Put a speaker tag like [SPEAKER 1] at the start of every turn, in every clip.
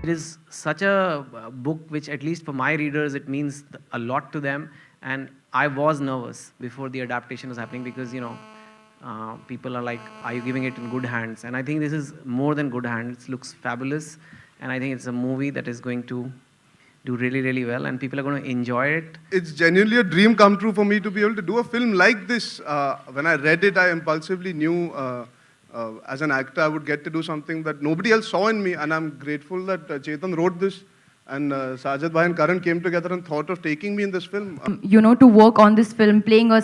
[SPEAKER 1] It is such a book which, at least for my readers, it means a lot to them. And I was nervous before the adaptation was happening because, people are like, are you giving it in good hands? And I think this is more than good hands. It looks fabulous. And I think it's a movie that is going to do really, really well. And people are going to enjoy it.
[SPEAKER 2] It's genuinely a dream come true for me to be able to do a film like this. When I read it, I impulsively knew as an actor, I would get to do something that nobody else saw in me. And I'm grateful that Chetan wrote this and Sajid Bhai and Karan came together and thought of taking me in this film.
[SPEAKER 3] To work on this film, playing a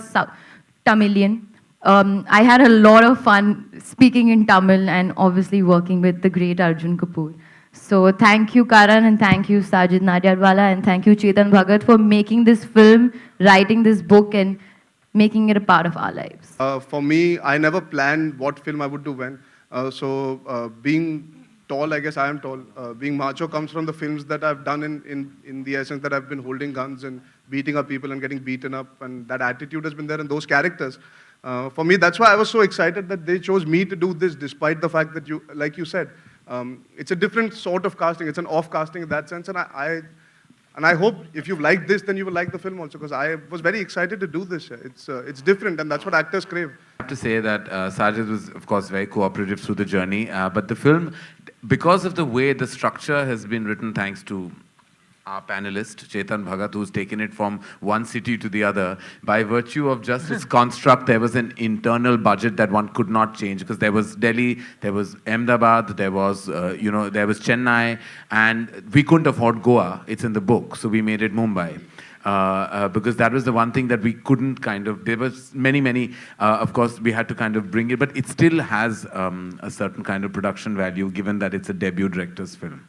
[SPEAKER 3] Tamilian. I had a lot of fun speaking in Tamil and obviously working with the great Arjun Kapoor. So thank you, Karan, and thank you, Sajid Nadiadwala, and thank you, Chetan Bhagat, for making this film, writing this book, and making it a part of our lives.
[SPEAKER 2] For me, I never planned what film I would do when. Being tall, I guess I am tall. Being macho comes from the films that I've done in the essence that I've been holding guns and beating up people and getting beaten up, and that attitude has been there in those characters. For me, that's why I was so excited that they chose me to do this, despite the fact that like you said, it's a different sort of casting. It's an off casting in that sense, and I hope if you've liked this, then you will like the film also, because I was very excited to do this. It's different, and that's what actors crave.
[SPEAKER 4] I have to say that Sajid was, of course, very cooperative through the journey, but the film, because of the way the structure has been written, thanks to our panelist, Chetan Bhagat, who's taken it from one city to the other. By virtue of just its construct, there was an internal budget that one could not change, because there was Delhi, there was Ahmedabad, there was, there was Chennai, and we couldn't afford Goa. It's in the book, so we made it Mumbai. Because that was the one thing that we couldn't there was many, of course, we had to kind of bring it, but it still has a certain kind of production value, given that it's a debut director's film.